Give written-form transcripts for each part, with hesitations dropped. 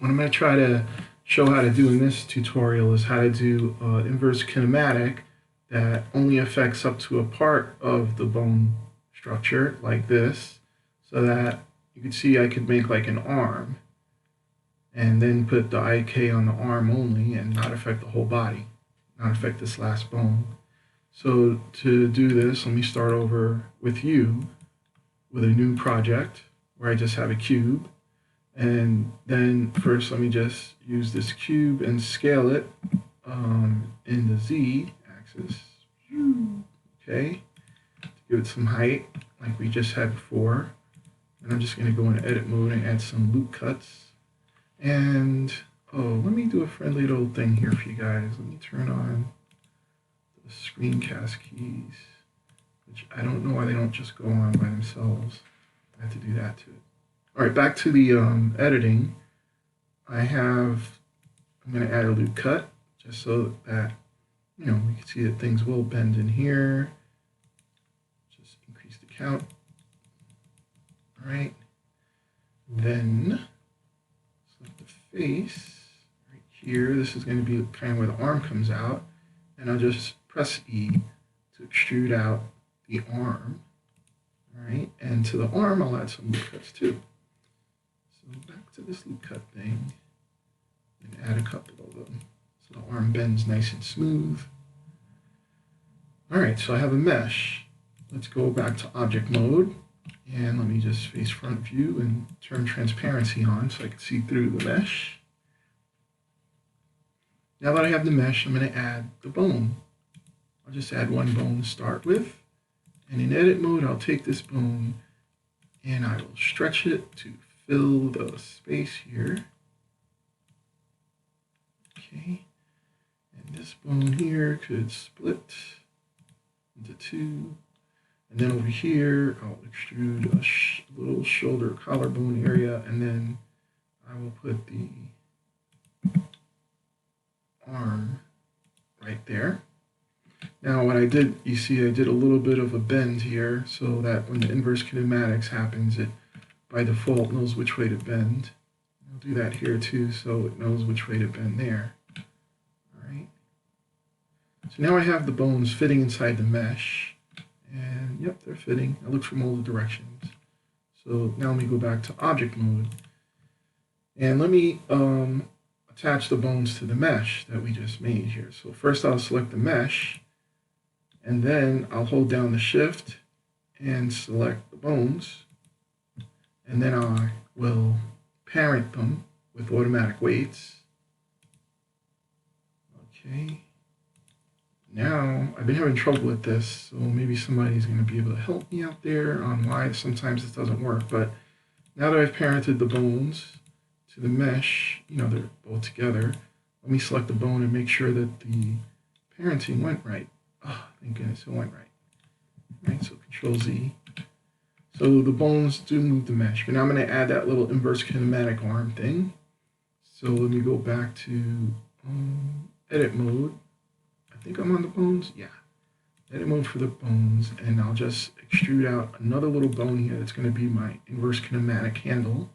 what I'm going to try to show how to do in this tutorial is how to do inverse kinematic that only affects up to a part of the bone structure, like this, so that you can see I could make like an arm and then put the IK on the arm only and not affect the whole body, not affect this last bone. So to do this, let me start over with you with a new project where I just have a cube. And then first let me just use this cube and scale it in the Z axis. Okay, to give it some height like we just had before. And I'm just going to go into edit mode and add some loop cuts. And oh, let me do a friendly little thing here for you guys. Let me turn on the screencast keys, which I don't know why they don't just go on by themselves. I have to do that to it. All right, back to the editing. I'm going to add a loop cut just so that, we can see that things will bend in here. Just increase the count. All right. Then select the face right here. This is going to be kind of where the arm comes out. And I'll just press E to extrude out the arm. All right. And to the arm, I'll add some loop cuts too. So back to this loop cut thing and add a couple of them so the arm bends nice and smooth. All right, so I have a mesh. Let's go back to object mode and let me just face front view and turn transparency on so I can see through the mesh. Now that I have the mesh, I'm going to add the bone. I'll just add one bone to start with. And in edit mode, I'll take this bone and I will stretch it to fill the space here. Okay, and this bone here could split into two. And then over here, I'll extrude a little shoulder collarbone area, and then I will put the arm right there. Now what I did, you see I did a little bit of a bend here so that when the inverse kinematics happens, it by default knows which way to bend. I'll do that here too so it knows which way to bend there. All right. So now I have the bones fitting inside the mesh. And yep, they're fitting. I look from all the directions. So now let me go back to object mode. And let me attach the bones to the mesh that we just made here. So first I'll select the mesh. And then I'll hold down the shift and select the bones. And then I will parent them with automatic weights. Okay. Now, I've been having trouble with this, so maybe somebody's going to be able to help me out there on why sometimes this doesn't work. But now that I've parented the bones to the mesh, they're both together, let me select the bone and make sure that the parenting went right. Oh, thank goodness it went right. All right, so Control Z. So the bones do move the mesh, but now I'm going to add that little inverse kinematic arm thing. So let me go back to edit mode. I think I'm on the bones. Yeah, edit mode for the bones, and I'll just extrude out another little bone here that's going to be my inverse kinematic handle.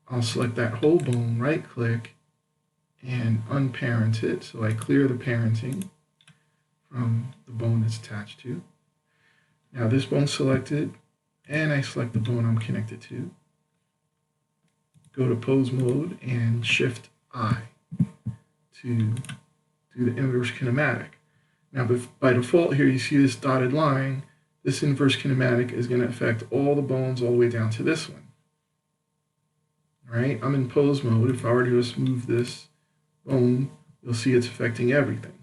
I'll select that whole bone, right click, and unparent it, so I clear the parenting from the bone it's attached to. Now this bone's selected, and I select the bone I'm connected to. Go to pose mode and shift I to do the inverse kinematic. Now by default here you see this dotted line. This inverse kinematic is going to affect all the bones all the way down to this one. All right, I'm in pose mode. If I were to just move this bone, you'll see it's affecting everything.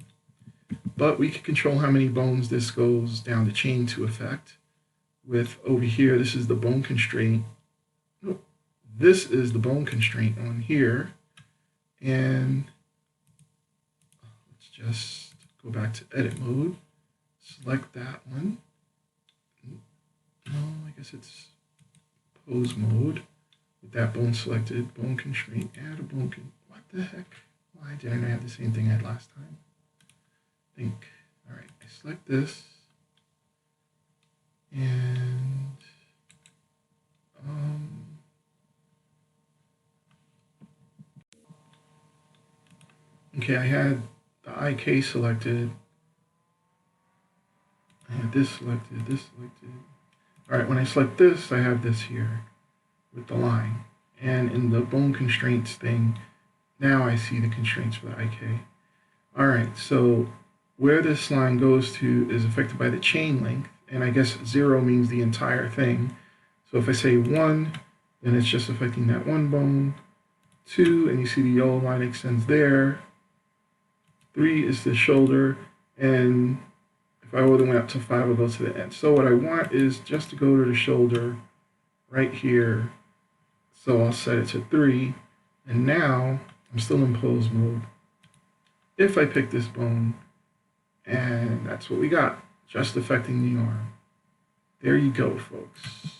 But we can control how many bones this goes down the chain to affect. With over here, this is the bone constraint. Nope. This is the bone constraint on here. And let's just go back to edit mode. Select that one. No, I guess it's pose mode. With that bone selected, bone constraint, add a bone constraint. What the heck? Why didn't I have the same thing I had last time? All right, I select this, and Okay, I had the IK selected. I had this selected, this selected. All right, when I select this, I have this here with the line. And in the bone constraints thing, now I see the constraints for the IK. All right, so where this line goes to is affected by the chain length, and I guess 0 means the entire thing. So if I say 1, then it's just affecting that one bone. 2, and you see the yellow line extends there. 3 is the shoulder, and if I would have went up to 5, I'll go to the end. So what I want is just to go to the shoulder right here. So I'll set it to 3, and now I'm still in pose mode. If I pick this bone, and that's what we got, just affecting the arm. There you go, folks.